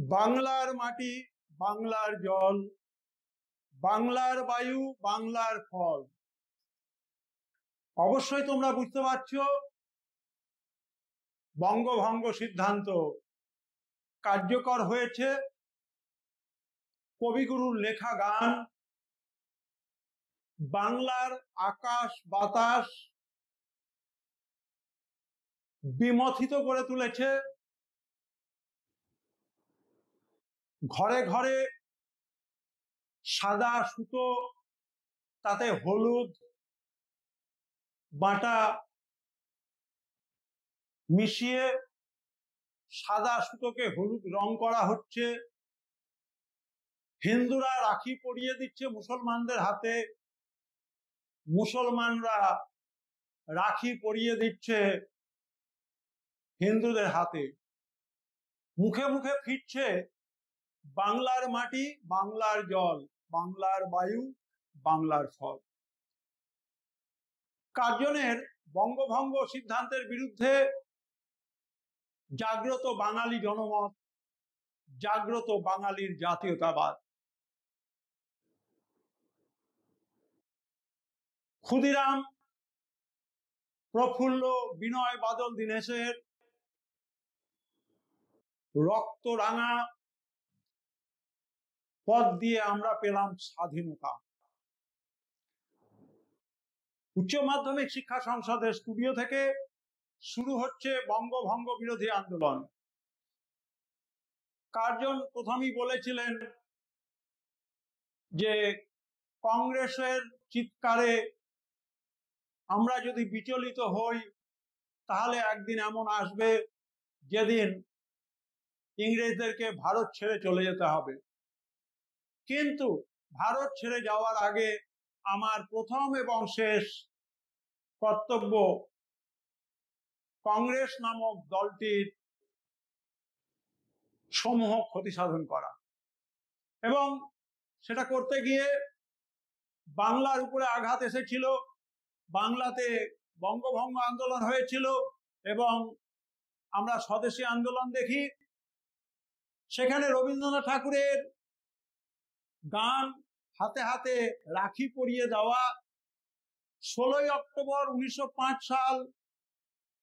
বাংলার মাটি, বাংলার জল, বাংলার বায়ু, বাংলার ফল। অবশ্যই তোমরা বুঝতে পারছো বঙ্গভঙ্গ সিদ্ধান্ত কার্যকর হয়েছে। কবিগুরুর লেখা গান বাংলার আকাশ বাতাস বিমথিত করে তুলেছে। ঘরে ঘরে সাদা সুতো, তাতে হলুদ বাটা মিশিয়ে সাদা সুতোকে হলুদ রং করা হচ্ছে। হিন্দুরা রাখি পরিয়ে দিচ্ছে মুসলমানদের হাতে, মুসলমানরা রাখি পরিয়ে দিচ্ছে হিন্দুদের হাতে। মুখে মুখে ফিরছে বাংলার মাটি, বাংলার জল, বাংলার বায়ু, বাংলার ফল। কার্জনের বঙ্গভঙ্গ সিদ্ধান্তের বিরুদ্ধে জাগ্রত বাঙালি জনমত, জাগ্রত বাঙালির জাতীয়তাবাদ। ক্ষুদিরাম, প্রফুল্ল, বিনয় বাদল দীনেশের রক্ত রাঙা পথ দিয়ে আমরা পেলাম স্বাধীনতা। উচ্চ মাধ্যমিক শিক্ষা সংসদের স্টুডিও থেকে শুরু হচ্ছে বঙ্গভঙ্গ বিরোধী আন্দোলন। কার্জন প্রথমেই বলেছিলেন যে কংগ্রেসের চিৎকারে আমরা যদি বিচলিত হই তাহলে একদিন এমন আসবে যেদিন ইংরেজদেরকে ভারত ছেড়ে চলে যেতে হবে। কিন্তু ভারত ছেড়ে যাওয়ার আগে আমার প্রথম এবং শেষ কর্তব্য কংগ্রেস নামক দলটির সমূহ ক্ষতি সাধন করা, এবং সেটা করতে গিয়ে বাংলার উপরে আঘাত এসেছিল। বাংলাতে বঙ্গভঙ্গ আন্দোলন হয়েছিল এবং আমরা স্বদেশী আন্দোলন দেখি। সেখানে রবীন্দ্রনাথ ঠাকুরের গান, হাতে হাতে রাখি পরিয়ে দেওয়া, 16ই অক্টোবর 1905 সাল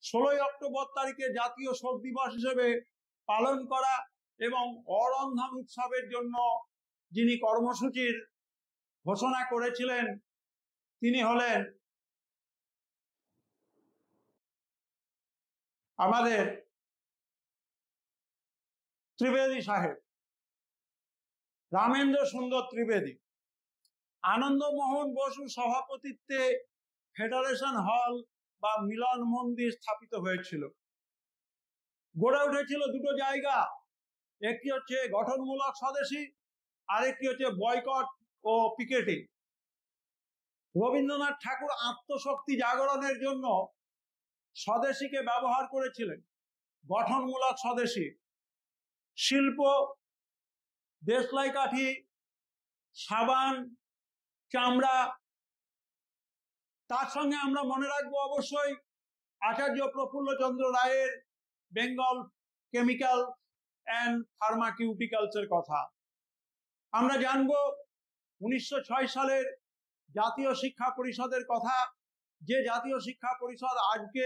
16ই অক্টোবর তারিখে জাতীয় শোক দিবস হিসেবে পালন করা, এবং অরন্ধন উৎসবের জন্য যিনি কর্মসূচির ঘোষণা করেছিলেন তিনি হলেন আমাদের ত্রিবেদী সাহেব, রামেন্দ্র সুন্দর ত্রিবেদী। আনন্দমোহন বসু সভাপতিত্বে ফেডারেশন হল বা মিলন মন্দির স্থাপিত হয়েছিল। গড়ে উঠেছিল দুটো জায়গা, একটি হচ্ছে গঠনমূলক স্বদেশী, আরেকটি হচ্ছে বয়কট ও পিকেটিং। রবীন্দ্রনাথ ঠাকুর আত্মশক্তি জাগরণের জন্য স্বদেশীকে ব্যবহার করেছিলেন। গঠনমূলক স্বদেশী শিল্প, দেশলাই কাঠি, সাবান, চামড়া। তার সঙ্গে আমরা মনে রাখবো অবশ্যই আচার্য প্রফুল্লচন্দ্র রায়ের বেঙ্গল কেমিক্যাল অ্যান্ড ফার্মাকিউটিক্যালসের কথা। আমরা জানবো 1906 সালের জাতীয় শিক্ষা পরিষদের কথা, যে জাতীয় শিক্ষা পরিষদ আজকে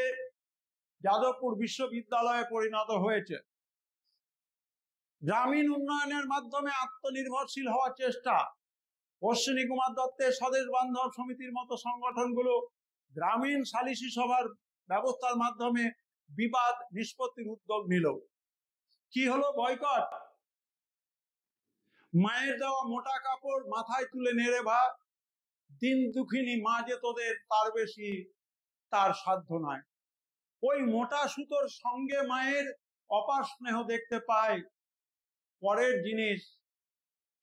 যাদবপুর বিশ্ববিদ্যালয়ে পরিণত হয়েছে। গ্রামীণ উন্নয়নের মাধ্যমে আত্মনির্ভরশীল হওয়ার চেষ্টা। অশ্বিনী কুমার দত্তের স্বদেশ বান্ধব সমিতির মতো সংগঠনগুলো গ্রামীণ সালিসি সভার ব্যবস্থার মাধ্যমে বিবাদ নিষ্পত্তির উদ্যোগ নিল। কি হলো? বয়কট। মায়ের দেওয়া মোটা কাপড় মাথায় তুলে নেড়ে ভা, দিন দুঃখিনী মা যে তোদের, তার বেশি তার সাধ্য নয়। ওই মোটা সুতোর সঙ্গে মায়ের অপার স্নেহ দেখতে পায়। পরের জিনিস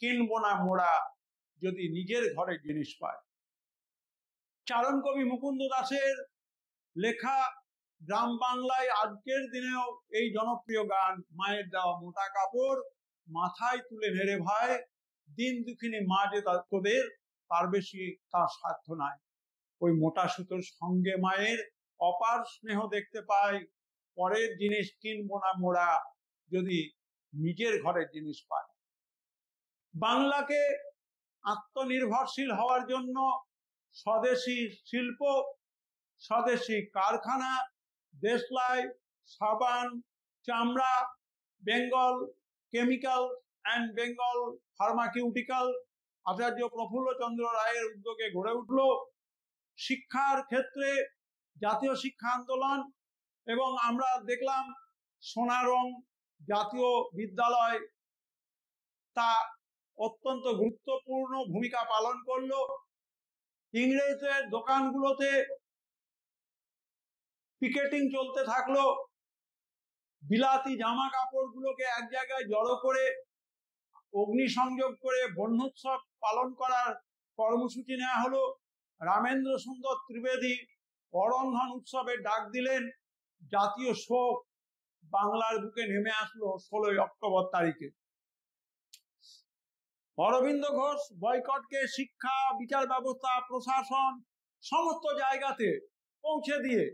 কিনবো না মোড়া, যদি নিজের ঘরের জিনিস পায়। চারণ কবি মুকুন্দ দাসের লেখা গ্রাম বাংলায় আজকের দিনেও এই জনপ্রিয় গান, মায়ের দেওয়া মোটা কাপড় মাথায় তুলে নেড়ে ভাই, দিন দুঃখিনী মা যে তোদের, তার বেশি তার সাধ্য নাই। ওই মোটা সুতোর সঙ্গে মায়ের অপার স্নেহ দেখতে পাই। পরের জিনিস কিনবো না মোড়া, যদি নিজের ঘরের জিনিস পায়। বাংলাকে আত্মনির্ভরশীল হওয়ার জন্য স্বদেশী শিল্প, স্বদেশী কারখানা, দেশলাই, সাবান, চামড়া, Bengal chemical and Bengal pharmaceutical Acharya Prafullachandra রায়ের উদ্যোগে গড়ে উঠল। শিক্ষার ক্ষেত্রে জাতীয় শিক্ষা আন্দোলন, এবং আমরা দেখলাম সোনারং জাতীয় বিদ্যালয় তা অত্যন্ত গুরুত্বপূর্ণ ভূমিকা পালন করলো। ইংরেজদের দোকানগুলোতে পিকেটিং চলতে থাকলো। বিলাতি জামা কাপড়গুলোকে এক জায়গায় জড়ো করে অগ্নিসংযোগ করে বহ্নোৎসব পালন করার কর্মসূচি নেওয়া হলো। রামেন্দ্র সুন্দর ত্রিবেদী অরন্ধন উৎসবের ডাক দিলেন। জাতীয় শোক বাংলার বুকে নেমে আসলো 16 অক্টোবর তারিখে। অরবিন্দ ঘোষ বয়কটকে শিক্ষা, বিচার ব্যবস্থা, প্রশাসন সমস্ত জায়গাতে পৌঁছে দিয়ে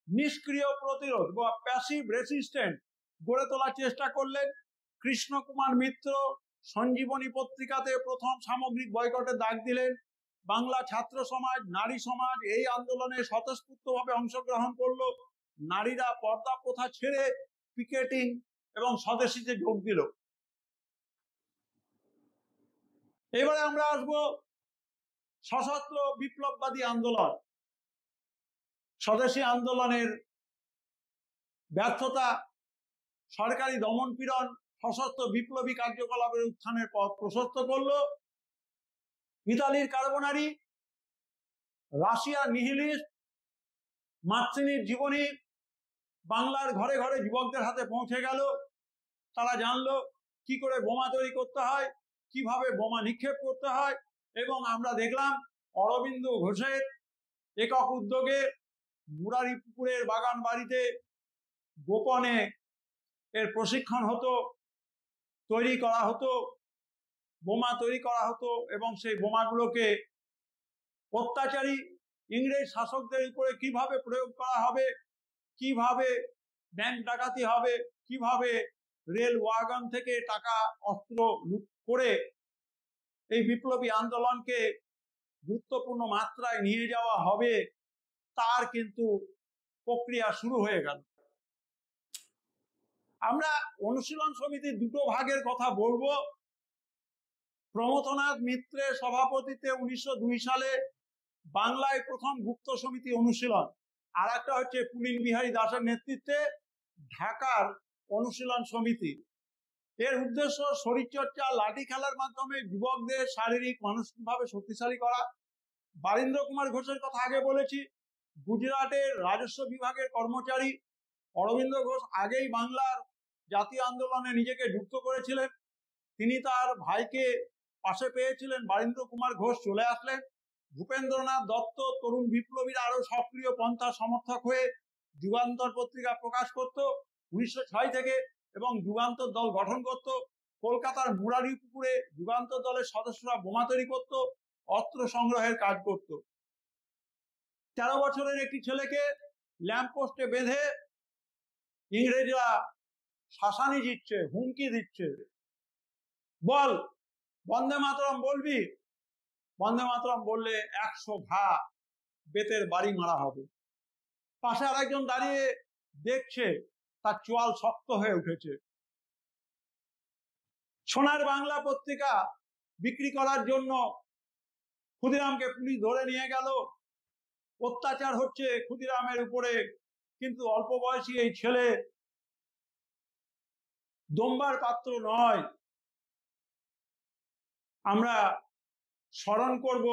নিষ্ক্রিয় প্রতিরোধ বা প্যাসিভ রেসিস্ট্যান্ট গড়ে তোলার চেষ্টা করলেন। কৃষ্ণ কুমার মিত্র সঞ্জীবনী পত্রিকাতে প্রথম সামগ্রিক বয়কটের ডাক দিলেন। বাংলা ছাত্র সমাজ, নারী সমাজ এই আন্দোলনে স্বতঃস্ফূর্তভাবে অংশগ্রহণ করলো। নারীরা পর্দা প্রথা ছেড়ে পিকেটিং এবং স্বদেশীতে যোগ দিল। এবারে আমরা আসবো সশস্ত্র বিপ্লববাদী আন্দোলন। স্বদেশী আন্দোলনের ব্যর্থতা, সরকারি দমনপীড়ন সশস্ত্র বিপ্লবী কার্যকলাপের উত্থানের পথ প্রশস্ত করল। ইতালির কার্বোনারি, রাশিয়ার নিহিলিস্ট, মার্সিনির জীবনী বাংলার ঘরে ঘরে যুবকদের হাতে পৌঁছে গেল। তারা জানলো কি করে বোমা তৈরি করতে হয়, কিভাবে বোমা নিক্ষেপ করতে হয়। এবং আমরা দেখলাম অরবিন্দ ঘোষের একক উদ্যোগে মুরারিপুকুরের বাগান বাড়িতে গোপনে এর প্রশিক্ষণ হতো, তৈরি করা হতো, বোমা তৈরি করা হতো। এবং সেই বোমাগুলোকে অত্যাচারী ইংরেজ শাসকদের উপরে কিভাবে প্রয়োগ করা হবে, কিভাবে ব্যাংক ডাকাতি হবে, কিভাবে রেল ওয়াগন থেকে টাকা অস্ত্র লুট করে এই বিপ্লবী আন্দোলনকে গুরুত্বপূর্ণ মাত্রায় নিয়ে যাওয়া হবে, তার কিন্তু প্রক্রিয়া শুরু হয়ে গেল। আমরা অনুশীলন সমিতির দুটো ভাগের কথা বলবো। প্রমথনাথ মিত্রের সভাপতিত্বে 1902 সালে বাংলায় প্রথম গুপ্ত সমিতি অনুশীলন, আর একটা হচ্ছে পুলিন বিহারী দাসের নেতৃত্বে ঢাকার অনুশীলন সমিতি। এর উদ্দেশ্য শরীরচর্চা, লাঠি খেলার মাধ্যমে যুবকদের শারীরিক মানসিকভাবে শক্তিশালী করা। বারীন্দ্র কুমার ঘোষের কথা আগে বলেছি, গুজরাটের রাজস্ব বিভাগের কর্মচারী। অরবিন্দ ঘোষ আগেই বাংলার জাতীয় আন্দোলনে নিজেকে যুক্ত করেছিলেন। তিনি তার ভাইকে পাশে পেয়েছিলেন। বারীন্দ্র কুমার ঘোষ চলে আসলেন। ভূপেন্দ্রনাথ দত্ত তরুণ বিপ্লবীরা আরো সক্রিয় পন্থা সমর্থক হয়ে যুগান্তর পত্রিকা প্রকাশ করত 1906 থেকে, এবং যুগান্তর দল গঠন করত। কলকাতার মুরারিপুকুরে যুগান্তর দলের সদস্যরা বোমা তৈরি করত, অস্ত্র সংগ্রহের কাজ করত। 13 বছরের একটি ছেলেকে ল্যাম্পপোস্টে বেঁধে ইংরেজরা শাসানি দিচ্ছে, হুমকি দিচ্ছে, বল বন্দে মাতরম বলবি, বন্দে মাতরম বললে 100 ঘা বেতের বাড়ি মারা হবে। পাশে আরেকজন দাঁড়িয়ে দেখছে, তার চোয়াল শক্ত হয়ে উঠেছে। সোনার বাংলা পত্রিকা বিক্রি করার জন্য ক্ষুদিরামকে পুলিশ ধরে নিয়ে গেল। অত্যাচার হচ্ছে ক্ষুদিরামের উপরে, কিন্তু অল্প বয়সী এই ছেলে দম্বার পাত্র নয়। আমরা স্মরণ করব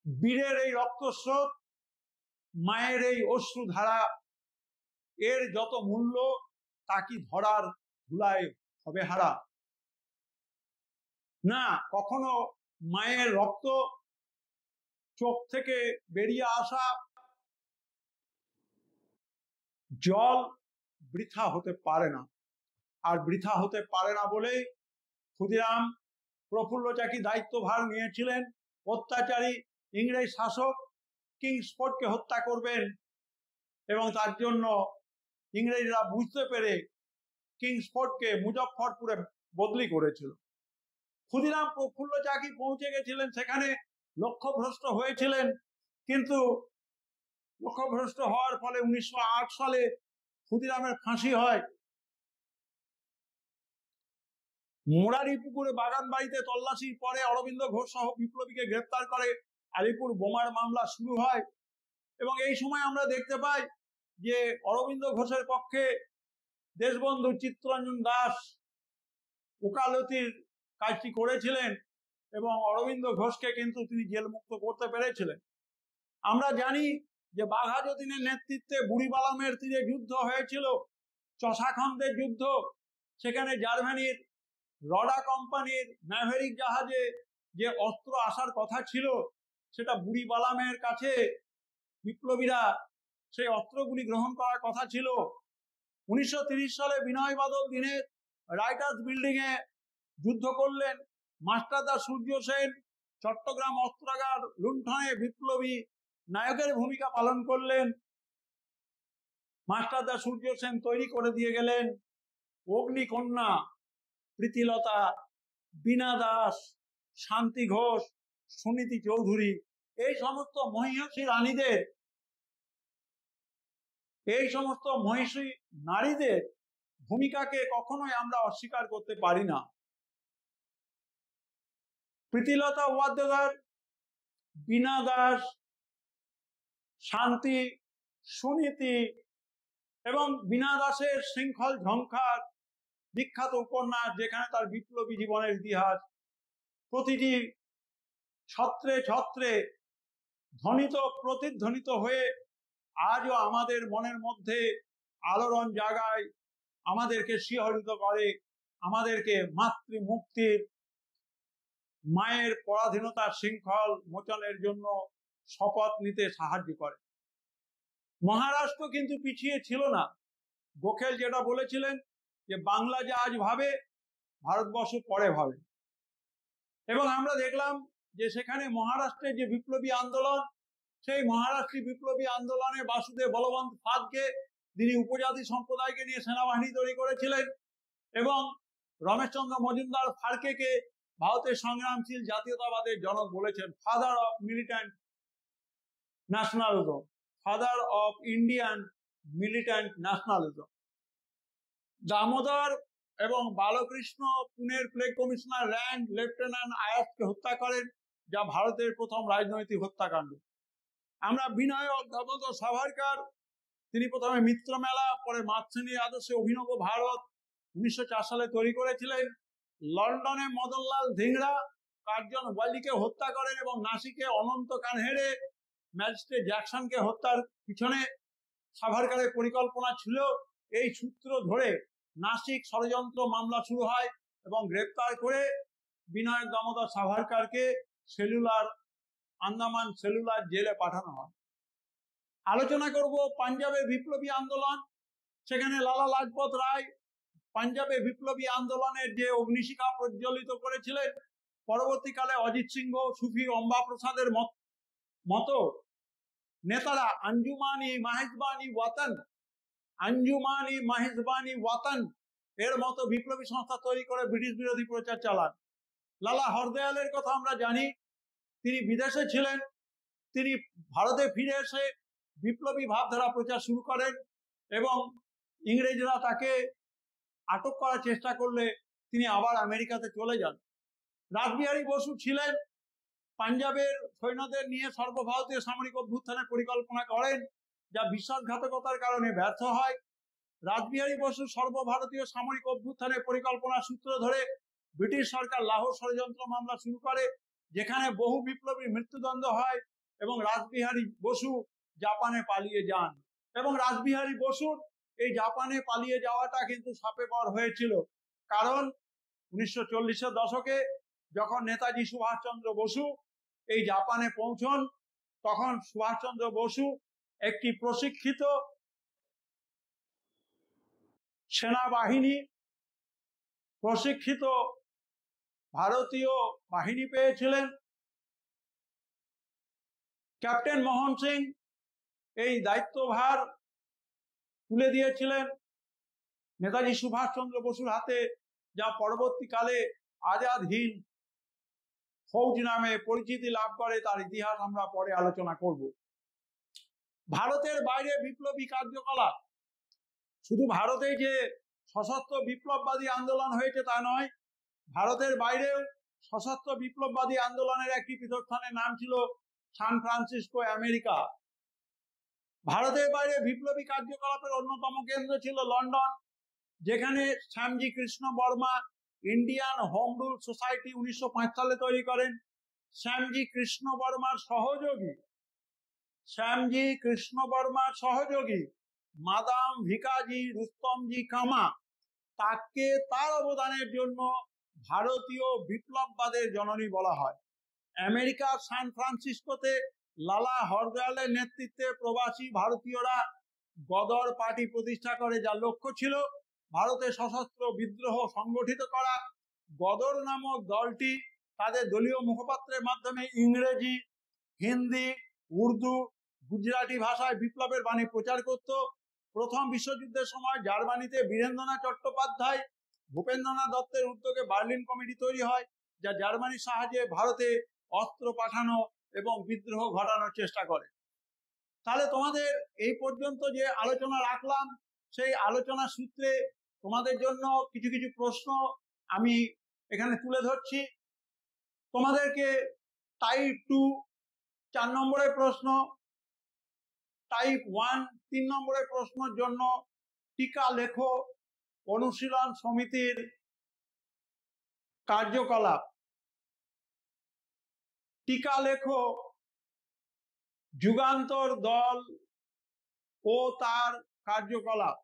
বীরের এই রক্তস্রোত, মায়ের এই অশ্রুধারা, এর যত মূল্য তা কি ধরার ধুলায় হবে হারা? না, কখনো মায়ের রক্ত চোখ থেকে বেরিয়ে আসা জল বৃথা হতে পারে না। আর বৃথা হতে পারে না বলেই ক্ষুদিরাম প্রফুল্ল চাকি দায়িত্বভার নিয়েছিলেন। অত্যাচারী ইংরেজ শাসক কিংসফোর্ডকে হত্যা করবেন, এবং তার জন্য ইংরেজরা বুঝতে পেরে কিংসফোর্ডকে মুজফ্ফরপুরে বদলি করেছিল। ক্ষুদিরাম প্রফুল্ল চাকি পৌঁছে গেছিলেন সেখানে, লক্ষ্যভ্রষ্ট হয়েছিলেন, কিন্তু লক্ষ্যভ্রষ্ট হওয়ার ফলে 1908 সালে ক্ষুদিরামের ফাঁসি হয়। মুরারিপুকুরে বাগান বাড়িতে তল্লাশির পরে অরবিন্দ ঘোষ সহ বিপ্লবীকে গ্রেপ্তার করে আলিপুর বোমার মামলা শুরু হয়। এবং এই সময় আমরা দেখতে পাই যে অরবিন্দ ঘোষের পক্ষে দেশবন্ধু চিত্তরঞ্জন দাস ওকালতির কাজটি করেছিলেন এবং অরবিন্দ ঘোষকে কিন্তু তিনি জেলমুক্ত করতে পেরেছিলেন। আমরা জানি যে বাঘা যতীনের নেতৃত্বে বুড়িবালামের তীরে যুদ্ধ হয়েছিল, চষাখন্দের যুদ্ধ। সেখানে জার্মানির রডা কোম্পানির ম্যাভেরিক জাহাজে যে অস্ত্র আসার কথা ছিল সেটা বুড়িবালামের কাছে বিপ্লবীরা সেই অস্ত্রগুলি গ্রহণ করার কথা ছিল। 1930 সালে বিনয় বাদল দিনের রাইটার্স বিল্ডিং এ যুদ্ধ করলেন। মাস্টারদা সূর্য সেন চট্টগ্রাম অস্ত্রাগার লুণ্ঠনে বিপ্লবী নায়কের ভূমিকা পালন করলেন। মাস্টারদা সূর্য সেন তৈরি করে দিয়ে গেলেন অগ্নিকন্যা, প্রীতিলতা, বীণা দাস, শান্তি ঘোষ, সুনীতি চৌধুরী, এই সমস্ত মহিষী রানীদের, এই সমস্ত মহিষী নারীদের ভূমিকাকে কখনোই আমরা অস্বীকার করতে পারি না। প্রীতিলতা ওয়াদ্দেদার, বীণা দাস, শান্তি, সুনীতি এবং বীণা দাসের শৃঙ্খল ঝংকার বিখ্যাত উপন্যাস, যেখানে তার বিপ্লবী জীবনের ইতিহাস প্রতিটি ছত্রে ছত্রে ধ্বনিত প্রতিধ্বনিত হয়ে আজও আমাদের মনের মধ্যে আলোড়ন জাগায়, আমাদেরকে শিহরিত করে, আমাদেরকে মাতৃ মুক্তির, মায়ের পরাধীনতার শৃঙ্খল মোচনের জন্য শপথ নিতে সাহায্য করে। মহারাষ্ট্র কিন্তু পিছিয়ে ছিল না। গোখেল যেটা বলেছিলেন যে বাংলা যে আজ ভাবে ভারতবর্ষ পরে ভাবে, এবং আমরা দেখলাম যে সেখানে মহারাষ্ট্রের যে বিপ্লবী আন্দোলন, সেই মহারাষ্ট্রী বিপ্লবী আন্দোলনে বাসুদেব বলবন্ত ফাদকে, তিনি উপজাতি সম্প্রদায়কে নিয়ে সেনাবাহিনী তৈরি করেছিলেন, এবং রমেশচন্দ্র মজুমদার ফাড়কেকে ভারতের সংগ্রামশীল জাতীয়তাবাদের জনক বলেছেন, father of militant nationalism, father of Indian militant nationalism. Damodar এবং বালকৃষ্ণ পুনের প্লেগ কমিশনার র্যান্ড লেফটেন্যান্ট আয়াসকে হত্যা করেন, যা ভারতের প্রথম রাজনৈতিক হত্যাকাণ্ড। আমরা বিনয় দামোদর সাভারকর, তিনি প্রথমে মিত্র মেলা, পরে মার্কসের আদর্শে অভিনব ভারত 1904 সালে তৈরি করেছিলেন। লন্ডনে মদনলাল ধিংরা কার্জন ওয়ালিকে হত্যা করেন এবং নাসিকে অনন্ত কানহেরে ম্যাজিস্ট্রেট জ্যাকসনকে হত্যার পিছনে সাভারকরের পরিকল্পনা ছিল। এই সূত্র ধরে নাসিক ষড়যন্ত্র মামলা শুরু হয় এবং গ্রেপ্তার করে বিনয় দামোদর সাভারকরকে সেলুলার, আন্দামান সেলুলার জেলে পাঠানো হয়। আলোচনা করব পাঞ্জাবের বিপ্লবী আন্দোলন। সেখানে লালা লাজপত রায় পাঞ্জাবে বিপ্লবী আন্দোলনের যে অগ্নিশিখা প্রজ্বলিত করেছিলেন, পরবর্তীকালে অজিত সিংহ, সুফি অম্বা প্রসাদের মতো নেতারা আঞ্জুমানি মাহিজবানি ওয়াতন, আঞ্জুমানি মাহিজবানি ওয়াতন এর মতো বিপ্লবী সংস্থা তৈরি করে ব্রিটিশ বিরোধী প্রচার চালান। লালা হরদয়ালের কথা আমরা জানি, তিনি বিদেশে ছিলেন, তিনি ভারতে ফিরে এসে বিপ্লবী ভাবধারা প্রচার শুরু করেন এবং ইংরেজরা তাকে আটক করার চেষ্টা করলে তিনি আবার আমেরিকাতে চলে যান। রাসবিহারী বসু ছিলেন, পাঞ্জাবের সৈন্যদের নিয়ে সর্বভারতীয় সামরিক অভ্যুত্থানের পরিকল্পনা করেন, যা বিশ্বাসঘাতকতার কারণে ব্যর্থ হয়। রাসবিহারী বসু সর্বভারতীয় সামরিক অভ্যুত্থানের পরিকল্পনা সূত্র ধরে ব্রিটিশ সরকার লাহোর ষড়যন্ত্র মামলা শুরু করে, যেখানে বহু বিপ্লবীর মৃত্যুদণ্ড হয় এবং রাসবিহারী বসু জাপানে পালিয়ে যান। এবং রাসবিহারী বসুর এই জাপানে পালিয়ে যাওয়াটা কিন্তু শাপে বর হয়েছিল, কারণ 1940-এর দশকে যখন নেতাজি সুভাষচন্দ্র বসু এই জাপানে পৌঁছন, তখন সুভাষচন্দ্র বসু একটি প্রশিক্ষিত সেনাবাহিনী, প্রশিক্ষিত ভারতীয় বাহিনী পেয়েছিলেন। ক্যাপ্টেন মোহন সিং এই দায়িত্বভার তুলে দিয়েছিলেন নেতাজি সুভাষচন্দ্র বসুর হাতে যা পরবর্তীকালে আজাদ হিন্দ ফৌজ নামে পরিচিতি লাভ করে, তার ইতিহাস আমরা পরে আলোচনা করব। ভারতের বাইরে বিপ্লবী কার্যকলাপ, শুধু ভারতে যে সশস্ত্র বিপ্লববাদী আন্দোলন হয়েছে তা নয়, ভারতের বাইরেও সশস্ত্র বিপ্লববাদী আন্দোলনের একটি পীঠস্থানের নাম ছিল সান ফ্রান্সিসকো, আমেরিকা। ভারতের বাইরে বিপ্লবী কার্যকলাপের অন্যতম কেন্দ্র ছিল লন্ডন, যেখানে Shyamji Krishna Varma Indian home rule society 1905 সালে তৈরি করেন। শ্যামজি কৃষ্ণ বর্মার সহযোগী মাদাম ভিকাজি রুস্তমজি কামা, তাকে তার অবদানের জন্য ভারতীয় বিপ্লববাদের জননী বলা হয়। আমেরিকার সান ফ্রান্সিসকোতে লালা হরদয়ালের নেতৃত্বে প্রবাসী ভারতীয়রা গদর পার্টি প্রতিষ্ঠা করে, যার লক্ষ্য ছিল ভারতে সশস্ত্র বিদ্রোহ সংগঠিত করা। গদর নামক দলটি তাদের দলীয় মুখপাত্রের মাধ্যমে ইংরেজি, হিন্দি, উর্দু, গুজরাটি ভাষায় বিপ্লবের বাণী প্রচার করত। প্রথম বিশ্বযুদ্ধের সময় জার্মানিতে বীরেন্দ্রনাথ চট্টোপাধ্যায়, ভূপেন্দ্রনাথ দত্তের উদ্যোগে বার্লিন কমিটি তৈরি হয়, যা জার্মানির সাহায্যে ভারতে অস্ত্র পাঠানো এবং বিদ্রোহ ঘটানোর চেষ্টা করে। তাহলে তোমাদের এই পর্যন্ত যে আলোচনা রাখলাম, সেই আলোচনা সূত্রে তোমাদের জন্য কিছু কিছু প্রশ্ন আমি এখানে তুলে ধরছি। তোমাদেরকে টাইপ 2 4 নম্বরের প্রশ্ন, টাইপ 1 3 নম্বরের প্রশ্নের জন্য টিকা লেখো অনুশীলন সমিতির কার্যকলাপ, টিকা লেখো যুগান্তর দল ও তার কার্যকলাপ।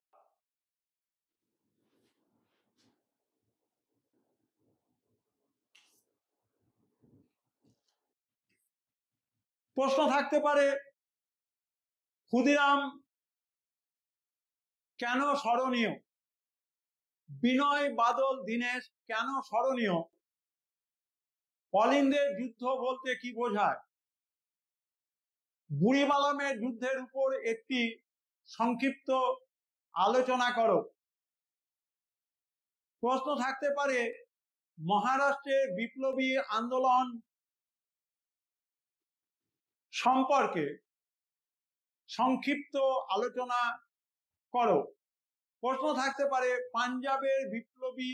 প্রশ্ন থাকতে পারে, ক্ষুদিরাম কেন স্মরণীয়? বিনয় বাদল দীনেশ কেন স্মরণীয়? অলিন্দের যুদ্ধ বলতে কি বোঝায়? বুড়িমালামের যুদ্ধের উপর একটি সংক্ষিপ্ত আলোচনা করো। প্রশ্ন থাকতে পারে, মহারাষ্ট্রের বিপ্লবী আন্দোলন সম্পর্কে সংক্ষিপ্ত আলোচনা করো। প্রশ্ন থাকতে পারে, পাঞ্জাবের বিপ্লবী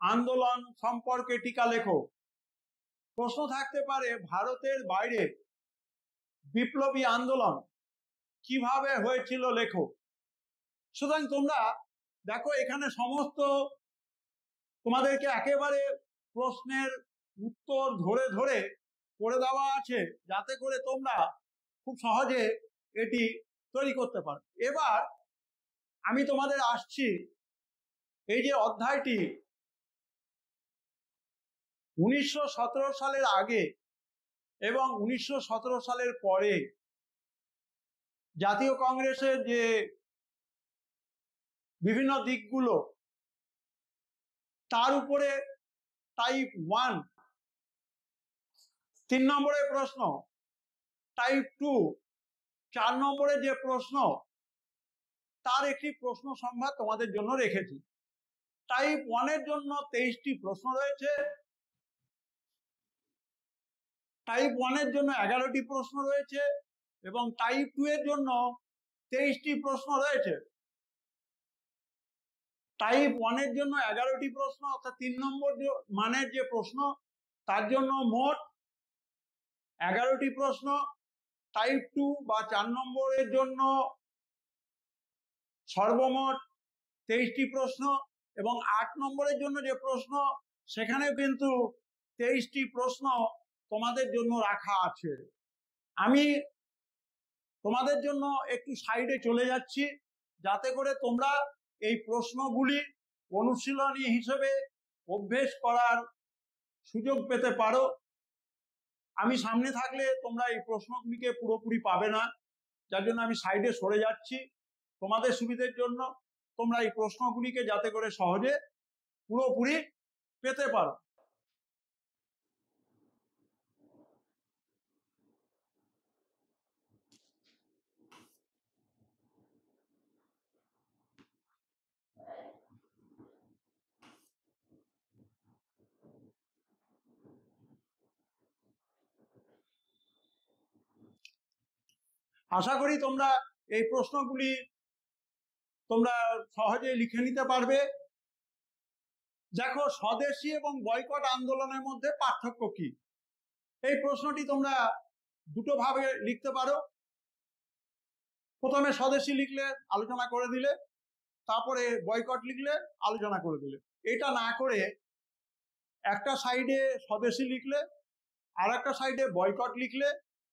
আন্দোলন সম্পর্কে টিকা লেখো। প্রশ্ন থাকতে পারে, ভারতের বাইরে বিপ্লবী আন্দোলন কিভাবে হয়েছিল লেখো। সুতরাং তোমরা দেখো, এখানে সমস্ত তোমাদেরকে একেবারে প্রশ্নের উত্তর ধরে ধরে করে দেওয়া আছে, যাতে করে তোমরা খুব সহজে এটি তৈরি করতে পারো। এবার আমি তোমাদের আসছি, এই যে অধ্যায়টি 1917 সালের আগে এবং 1917 সালের পরে জাতীয় কংগ্রেসের যে বিভিন্ন দিকগুলো, তার উপরে টাইপ 1 3 নম্বরের প্রশ্ন, টাইপ 2 4 নম্বরের যে প্রশ্ন, তার একটি প্রশ্ন সংখ্যা তোমাদের জন্য রেখেছি। টাইপ 1 এর জন্য 23টি প্রশ্ন রয়েছে, টাইপ 1 এর জন্য 11টি প্রশ্ন রয়েছে এবং টাইপ 2 এর জন্য 23টি প্রশ্ন রয়েছে। টাইপ 1 এর জন্য 11টি প্রশ্ন, অর্থাৎ 3 নম্বর মানের যে প্রশ্ন, তার জন্য মোট 11টি প্রশ্ন। টাইপ 2 বা 4 নম্বরের জন্য সর্বমোট 23টি প্রশ্ন এবং 8 নম্বরের জন্য যে প্রশ্ন, সেখানে কিন্তু 23টি প্রশ্ন তোমাদের জন্য রাখা আছে। আমি তোমাদের জন্য একটু সাইডে চলে যাচ্ছি, যাতে করে তোমরা এই প্রশ্নগুলি অনুশীলনী হিসেবে অভ্যেস করার সুযোগ পেতে পারো। আমি সামনে থাকলে তোমরা এই প্রশ্নগুলিকে পুরোপুরি পাবে না, যার জন্য আমি সাইডে সরে যাচ্ছি। তোমাদের সুবিধের জন্য তোমরা এই প্রশ্নগুলিকে যাতে করে সহজে পুরোপুরি পেতে পারো। আশা করি তোমরা এই প্রশ্নগুলি তোমরা সহজেই লিখে নিতে পারবে। দেখো, স্বদেশী এবং বয়কট আন্দোলনের মধ্যে পার্থক্য কি? এই প্রশ্নটি তোমরা দুটো ভাবে লিখতে পারো। প্রথমে স্বদেশী লিখলে, আলোচনা করে দিলে, তারপরে বয়কট লিখলে, আলোচনা করে দিলে। এটা না করে একটা সাইডে স্বদেশী লিখলে, আর একটা সাইডে বয়কট লিখলে,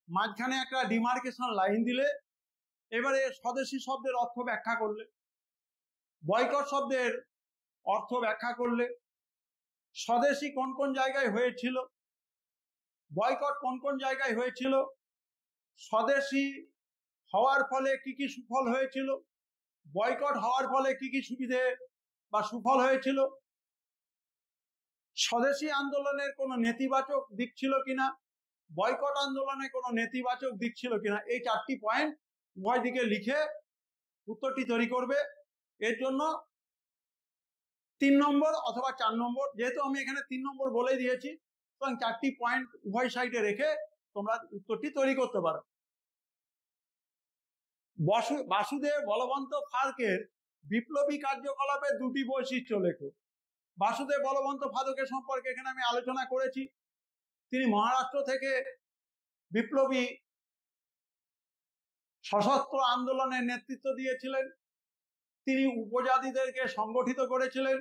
মাঝখানে একটা ডিমার্কেশন লাইন দিলে, এবারে স্বদেশী শব্দের অর্থ ব্যাখ্যা করলে, বয়কট শব্দের অর্থ ব্যাখ্যা করলে, স্বদেশী কোন কোন জায়গায় হয়েছিল, বয়কট কোন কোন জায়গায় হয়েছিল, স্বদেশী হওয়ার ফলে কি কি সুফল হয়েছিল, বয়কট হওয়ার ফলে কি কি সুবিধে বা সুফল হয়েছিল, স্বদেশী আন্দোলনের কোনো নেতিবাচক দিক ছিল কিনা, বয়কট আন্দোলনে কোনো নেতিবাচক দিক ছিল কিনা, এই চারটি পয়েন্ট উভয় দিকে লিখে উত্তরটি তৈরি করবে। এর জন্য 3 নম্বর অথবা 4 নম্বর, যেহেতু আমি এখানে 3 নম্বর বলে দিয়েছি, সুতরাং 4টি পয়েন্ট উভয় সাইডে রেখে তোমরা উত্তরটি তৈরি করতে পারো। বাসুদেব বলবন্ত ফাদকের বিপ্লবী কার্যকলাপের দুটি বৈশিষ্ট্য লেখো। বাসুদেব বলবন্ত ফাদকের সম্পর্কে এখানে আমি আলোচনা করেছি। তিনি মহারাষ্ট্র থেকে বিপ্লবী সশস্ত্র আন্দোলনের নেতৃত্ব দিয়েছিলেন। তিনি উপজাতিদেরকে সংগঠিত করেছিলেন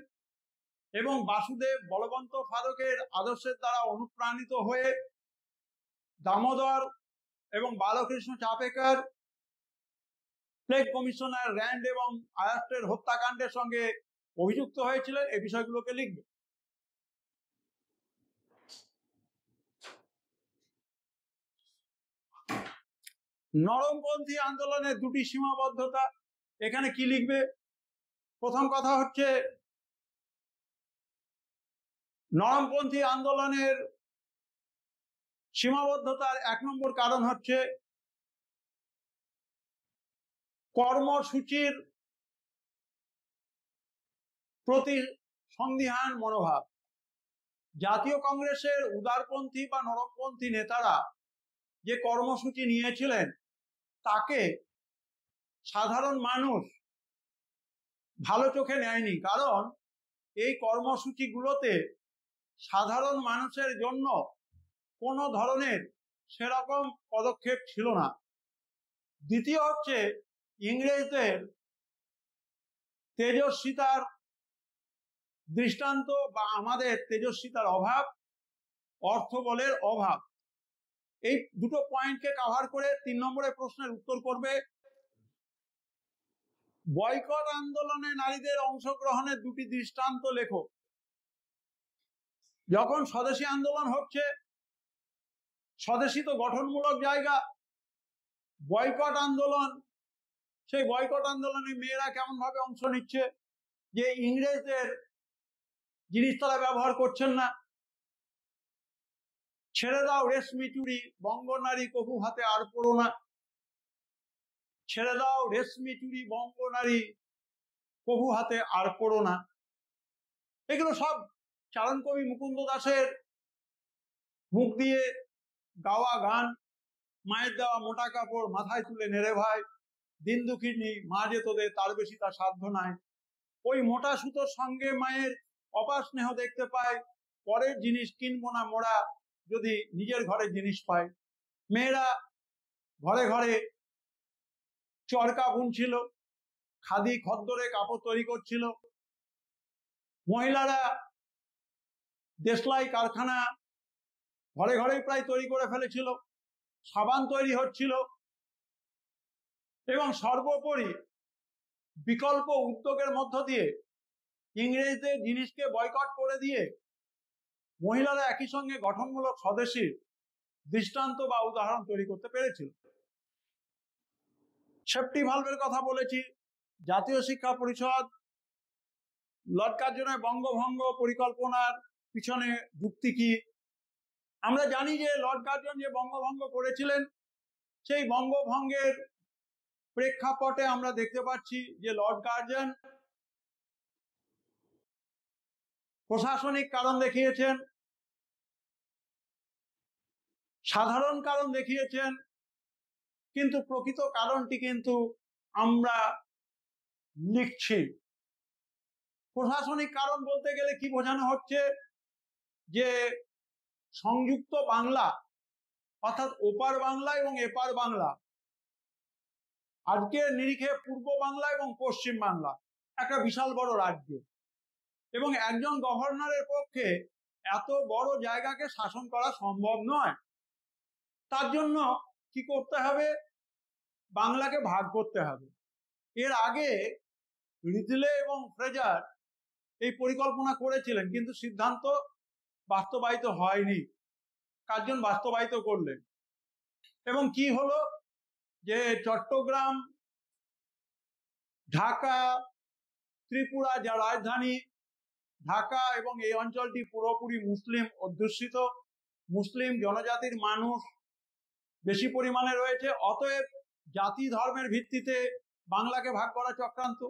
এবং বাসুদেব বলবন্ত ফাদকের আদর্শের দ্বারা অনুপ্রাণিত হয়ে দামোদর এবং বালকৃষ্ণ চাপেকর, প্লেগ কমিশনার র্যান্ড এবং আয়াস্টের হত্যাকাণ্ডের সঙ্গে অভিযুক্ত হয়েছিলেন। এই বিষয়গুলোকে লিখবে। নরমপন্থী আন্দোলনের দুটি সীমাবদ্ধতা, এখানে কি লিখবে? প্রথম কথা হচ্ছে, নরমপন্থী আন্দোলনের সীমাবদ্ধতার 1 নম্বর কারণ হচ্ছে কর্মসূচির প্রতি সন্দিহান মনোভাব। জাতীয় কংগ্রেসের উদারপন্থী বা নরমপন্থী নেতারা যে কর্মসূচি নিয়েছিলেন তাকে সাধারণ মানুষ ভালো চোখে নেয়নি, কারণ এই কর্মসূচিগুলোতে সাধারণ মানুষের জন্য কোনো ধরনের সেরকম পদক্ষেপ ছিল না। দ্বিতীয় হচ্ছে, ইংরেজদের তেজস্বিতার দৃষ্টান্ত বা আমাদের তেজস্বিতার অভাব, অর্থবলের অভাব। এই দুটো পয়েন্টকে কভার করে 3 নম্বরের প্রশ্নের উত্তর করবে। বয়কট আন্দোলনে নারীদের অংশগ্রহণের দুটি দৃষ্টান্ত লেখো। যখন স্বদেশী আন্দোলন হচ্ছে, স্বদেশী তো গঠনমূলক জায়গা, বয়কট আন্দোলন, সেই বয়কট আন্দোলনে মেয়েরা কেমন ভাবে অংশ নিচ্ছে, যে ইংরেজদের জিনিস তারা ব্যবহার করছেন না। ছেড়ে দাও রেশমি চুড়ি, বঙ্গনারী কবু হাতে আর পড়ো না। ছেড়ে দাও রেশমি চুড়ি, বঙ্গনারী কবু হাতে আর পড়ো না। এগুলো সব চারণ কবি মুকুন্দ দাসের মুখ দিয়ে গাওয়া গান। মায়ের দেওয়া মোটা কাপড় মাথায় তুলে নেড়ে ভাই, দিন দুঃখিনী মা যে তোদের তার বেশি তার সাধ্য নাই। ওই মোটা সুতোর সঙ্গে মায়ের অপার স্নেহ দেখতে পায়, পরের জিনিস কিনবো না মোড়া, যদি নিজের ঘরে জিনিস পায়। মেয়েরা ঘরে ঘরে চরকা বুনছিল, খাদি খদ্দরে কাপড় তৈরি করছিল। মহিলারা দেশলাই কারখানা ঘরে ঘরেই প্রায় তৈরি করে ফেলেছিল, সাবান তৈরি হচ্ছিল। এবং সর্বোপরি বিকল্প উদ্যোগের মধ্য দিয়ে ইংরেজদের জিনিসকে বয়কট করে দিয়ে মহিলারা একই সঙ্গে গঠনমূলক স্বদেশীর দৃষ্টান্ত বা উদাহরণ তৈরি করতে পেরেছিল। সেফটি ভালভের কথা বলেছি। জাতীয় শিক্ষা পরিষদ লর্ড কার্জনের বঙ্গভঙ্গ পরিকল্পনার পিছনে যুক্তি কি? আমরা জানি যে লর্ড কার্জন যে বঙ্গভঙ্গ করেছিলেন, সেই বঙ্গভঙ্গের প্রেক্ষাপটে আমরা দেখতে পাচ্ছি যে লর্ড কার্জন প্রশাসনিক কারণ দেখিয়েছেন, সাধারণ কারণ দেখিয়েছেন, কিন্তু প্রকৃত কারণটি কিন্তু আমরা লিখছি। প্রশাসনিক কারণ বলতে গেলে কি বোঝানো হচ্ছে, যে সংযুক্ত বাংলা অর্থাৎ ওপার বাংলা এবং এপার বাংলা, আজকের নিরিখে পূর্ব বাংলা এবং পশ্চিম বাংলা একটা বিশাল বড় রাজ্য, এবং একজন গভর্নরের পক্ষে এত বড় জায়গাকে শাসন করা সম্ভব নয়। তার জন্য কি করতে হবে, বাংলাকে ভাগ করতে হবে। এর আগে রিডলে এবং ফ্রেজার এই পরিকল্পনা করেছিলেন, কিন্তু সিদ্ধান্ত বাস্তবায়িত হয়নি। কার্জন বাস্তবায়িত করলেন, এবং কি হলো, যে চট্টগ্রাম, ঢাকা, ত্রিপুরা যা রাজধানী ঢাকা, এবং এই অঞ্চলটি পুরোপুরি মুসলিম অধ্যুষিত, মুসলিম জনজাতির মানুষ বেশি পরিমাণে রয়েছে। অতএব জাতি ধর্মের ভিত্তিতে বাংলাকে ভাগ করা চক্রান্ত।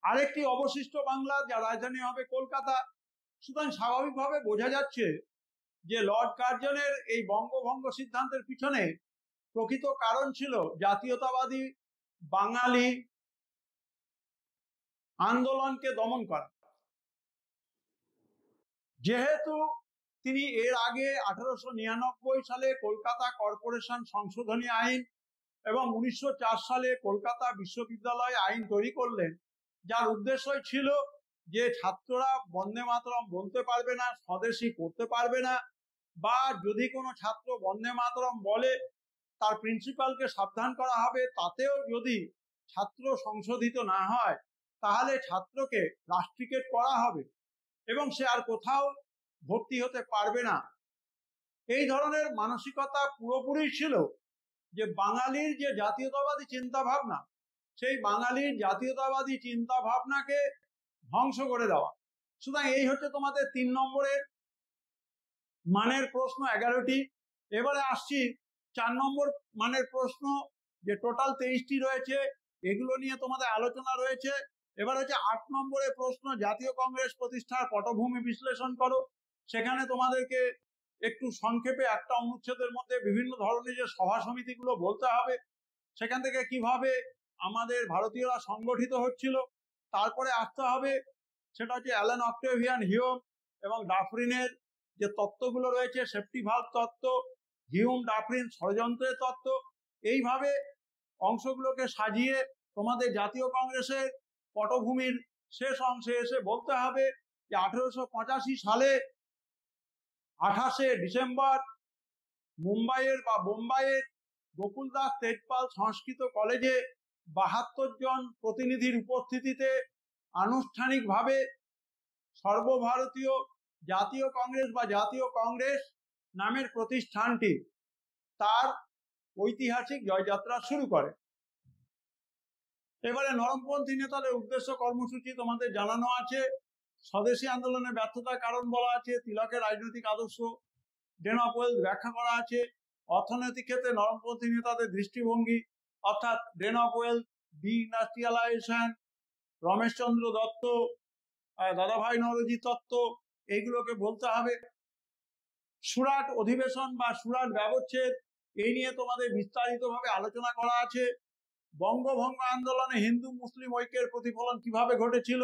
আরেকটি অবশিষ্ট বাংলা যা রাজধানী হবে কলকাতা। সুতরাং স্বাভাবিকভাবে বোঝা যাচ্ছে যে লর্ড কার্জনের এই বঙ্গভঙ্গ সিদ্ধান্তের পিছনে প্রকৃত কারণ ছিল জাতীয়তাবাদী বাঙালি আন্দোলনকে দমন করা। যেহেতু তিনি এর আগে 1899 সালে কলকাতা কর্পোরেশন সংশোধনী আইন এবং 1904 সালে কলকাতা বিশ্ববিদ্যালয় আইন তৈরি করলেন, যার উদ্দেশ্য ছিল যে ছাত্ররা বন্দে মাতরম বলতে পারবে না, স্বদেশী করতে পারবে না, বা যদি কোনো ছাত্র বন্দে মাতরম বলে তার প্রিন্সিপালকে সাবধান করা হবে, তাতেও যদি ছাত্র সংশোধিত না হয় তাহলে ছাত্রকে রাস্ট্রিকেট করা হবে এবং সে আর কোথাও ভর্তি হতে পারবে না। এই ধরনের মানসিকতা পুরোপুরি ছিল যে বাঙালির যে জাতীয়তাবাদী চিন্তা ভাবনা, সেই বাঙালির জাতীয়তাবাদী চিন্তা ভাবনাকে ধ্বংস করে দেওয়া। সুতরাং এই হচ্ছে তোমাদের 3 নম্বরের মানের প্রশ্ন 11টি। এবারে আসছি 4 নম্বর মানের প্রশ্ন, যে টোটাল 23টি রয়েছে, এগুলো নিয়ে তোমাদের আলোচনা রয়েছে। এবার হচ্ছে 8 নম্বরের প্রশ্ন, জাতীয় কংগ্রেস প্রতিষ্ঠার পটভূমি বিশ্লেষণ করো। সেখানে তোমাদেরকে একটু সংক্ষেপে একটা অনুচ্ছেদের মধ্যে বিভিন্ন ধরনের যে সভা সমিতিগুলো বলতে হবে, সেখান থেকে কিভাবে আমাদের ভারতীয়রা সংগঠিত হচ্ছিল। তারপরে আসতে হবে সেটা হচ্ছে অ্যালান অক্টেভিয়ান হিউম এবং ডাফরিনের যে তত্ত্বগুলো রয়েছে, সেফটি ভালভ তত্ত্ব, হিউম ডাফরিন ষড়যন্ত্রের তত্ত্ব। এইভাবে অংশগুলোকে সাজিয়ে তোমাদের জাতীয় কংগ্রেসের পটভূমির শেষ অংশে এসে বলতে হবে যে 1885 সালে 28শে ডিসেম্বর মুম্বাইয়ের বা বোম্বাইয়ের গোকুলদাস তেজপাল সংস্কৃত কলেজে 72 জন প্রতিনিধির উপস্থিতিতে আনুষ্ঠানিকভাবে সর্বভারতীয় জাতীয় কংগ্রেস বা জাতীয় কংগ্রেস নামের প্রতিষ্ঠানটি তার ঐতিহাসিক জয়যাত্রা শুরু করে। এবারে নরমপন্থী নেতাদের উদ্দেশ্য কর্মসূচি তোমাদের জানানো আছে। স্বদেশী আন্দোলনের ব্যর্থতার কারণ বলা আছে, তিলকের রাজনৈতিক আদর্শ ডেন অফ ওয়েলথ ব্যাখ্যা করা আছে, অর্থনৈতিক ক্ষেত্রে নরমপন্থী নেতাদের দৃষ্টিভঙ্গি অর্থাৎ drain of wealth, deindustrialization, Romesh Chandra Dutt, Dadabhai Naoroji তত্ত্ব, এইগুলোকে বলতে হবে। সুরাট অধিবেশন বা সুরাট ব্যবচ্ছেদ, এই নিয়ে তোমাদের বিস্তারিতভাবে আলোচনা করা আছে। বঙ্গভঙ্গ আন্দোলনে হিন্দু মুসলিম ঐক্যের প্রতিফলন কিভাবে ঘটেছিল,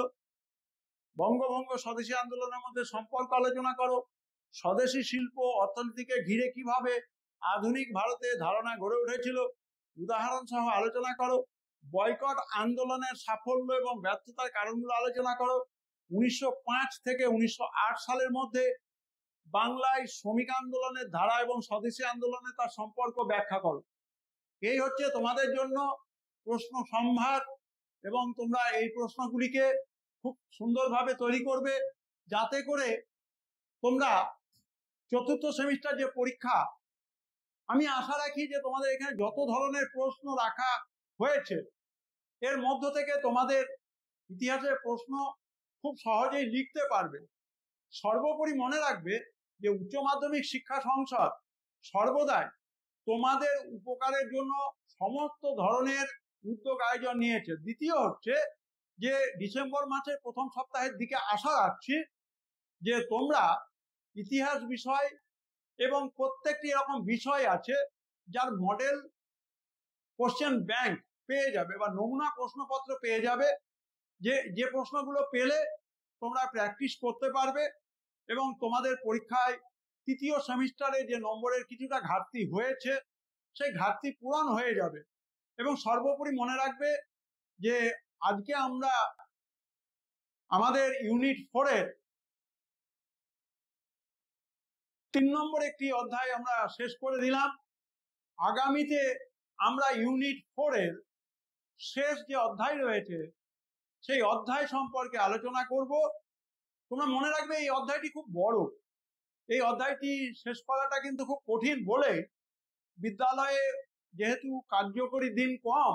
বঙ্গভঙ্গ স্বদেশী আন্দোলনের মধ্যে সম্পর্ক আলোচনা করো, স্বদেশী শিল্প অর্থনীতিকে ঘিরে কিভাবে আধুনিক ভারতে ধারণা গড়ে উঠেছিল উদাহরণ সহ আলোচনা করো, বয়কট আন্দোলনের সাফল্য এবং ব্যর্থতার কারণগুলো আলোচনা করো, 1905 থেকে 1908 সালের মধ্যে বাংলায় শ্রমিক আন্দোলনের ধারা এবং স্বদেশী আন্দোলনে তার সম্পর্ক ব্যাখ্যা করো। এই হচ্ছে তোমাদের জন্য প্রশ্ন সম্ভার, এবং তোমরা এই প্রশ্নগুলিকে খুব সুন্দরভাবে তৈরি করবে, যাতে করে তোমরা চতুর্থ সেমিস্টার যে পরীক্ষা, আমি আশা রাখি যে তোমাদের এখানে যত ধরনের প্রশ্ন রাখা হয়েছে এর মধ্য থেকে তোমাদের ইতিহাসের প্রশ্ন খুব সহজেই লিখতে পারবে। সর্বোপরি মনে রাখবে যে উচ্চ মাধ্যমিক শিক্ষা সংসদ সর্বদাই তোমাদের উপকারের জন্য সমস্ত ধরনের উদ্যোগ আয়োজন নিয়েছে। দ্বিতীয় হচ্ছে যে ডিসেম্বর মাসের প্রথম সপ্তাহের দিকে আশা রাখছি যে তোমরা ইতিহাস বিষয় এবং প্রত্যেকটি এরকম বিষয় আছে যার মডেল কোশ্চেন ব্যাংক পেয়ে যাবে বা নমুনা প্রশ্নপত্র পেয়ে যাবে, যে প্রশ্নগুলো পেলে তোমরা প্র্যাকটিস করতে পারবে এবং তোমাদের পরীক্ষায় তৃতীয় সেমিস্টারে যে নম্বরের কিছুটা ঘাটতি হয়েছে সেই ঘাটতি পূরণ হয়ে যাবে। এবং সর্বোপরি মনে রাখবে যে আজকে আমরা আমাদের ইউনিট 4-এর 3 নম্বর একটি অধ্যায় আমরা শেষ করে দিলাম। আগামীতে আমরা ইউনিট 4-এর শেষ যে অধ্যায় রয়েছে সেই অধ্যায় সম্পর্কে আলোচনা করব। তোমরা মনে রাখবে এই অধ্যায়টি খুব বড়, এই অধ্যায়টি শেষ করাটা কিন্তু খুব কঠিন বলে বিদ্যালয়ে যেহেতু কার্যকরী দিন কম,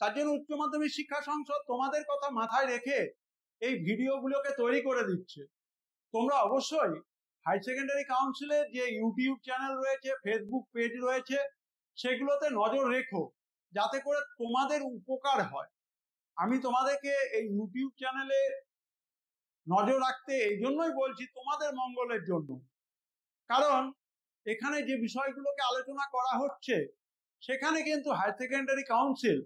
তার জন্য উচ্চ মাধ্যমিক শিক্ষা সংসদ তোমাদের কথা মাথায় রেখে এই ভিডিওগুলোকে তৈরি করে দিচ্ছে। তোমরা অবশ্যই হাই সেকেন্ডারি কাউন্সিলের যে ইউটিউব চ্যানেল রয়েছে, ফেসবুক পেজ রয়েছে, সেগুলোতে নজর রেখো যাতে করে তোমাদের উপকার হয়। আমি তোমাদেরকে এই ইউটিউব চ্যানেলে নজর রাখতে এই জন্যই বলছি, তোমাদের মঙ্গলের জন্য। কারণ এখানে যে বিষয়গুলোকে আলোচনা করা হচ্ছে সেখানে কিন্তু হাই সেকেন্ডারি কাউন্সিল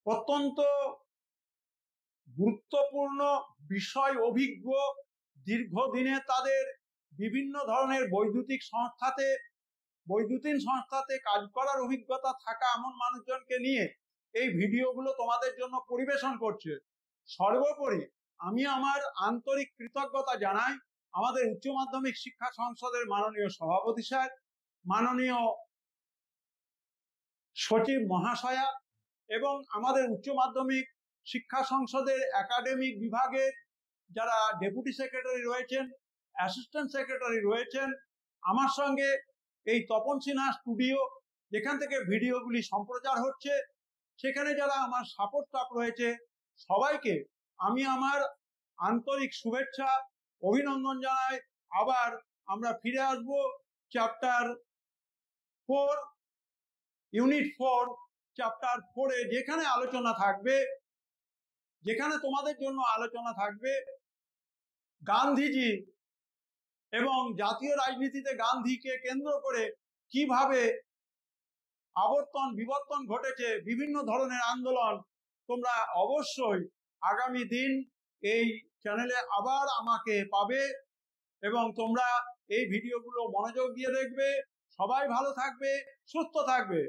অত্যন্ত গুরুত্বপূর্ণ বিষয় অভিজ্ঞ, দীর্ঘদিনে তাদের বিভিন্ন ধরনের বৈদ্যুতিন সংস্থাতে কাজ করার অভিজ্ঞতা থাকা এমন মানুষজনকে নিয়ে এই ভিডিওগুলো তোমাদের জন্য পরিবেশন করছে। সর্বোপরি আমি আমার আন্তরিক কৃতজ্ঞতা জানাই আমাদের উচ্চ মাধ্যমিক শিক্ষা সংসদের মাননীয় সভাপতি স্যার, মাননীয় সচিব মহাশয়া এবং আমাদের উচ্চ মাধ্যমিক শিক্ষা সংসদের একাডেমিক বিভাগের যারা ডেপুটি সেক্রেটারি রয়েছেন, অ্যাসিস্ট্যান্ট সেক্রেটারি রয়েছেন, আমার সঙ্গে এই তপন সিনহা স্টুডিও যেখান থেকে ভিডিওগুলি সম্প্রচার হচ্ছে সেখানে যারা আমার সাপোর্ট স্টাফ রয়েছে সবাইকে আমি আমার আন্তরিক শুভেচ্ছা অভিনন্দন জানাই। আবার আমরা ফিরে আসব চ্যাপ্টার 4 ইউনিট 4 চ্যাপ্টার 4-এ, যেখানে তোমাদের জন্য আলোচনা থাকবে গান্ধীজি এবং জাতীয় রাজনীতিতে গান্ধীকে কেন্দ্র করে কিভাবে আবর্তন বিবর্তন ঘটেছে, বিভিন্ন ধরনের আন্দোলন। তোমরা অবশ্যই আগামী দিন এই চ্যানেলে আবার আমাকে পাবে এবং তোমরা এই ভিডিওগুলো মনোযোগ দিয়ে দেখবে। সবাই ভালো থাকবে, সুস্থ থাকবে।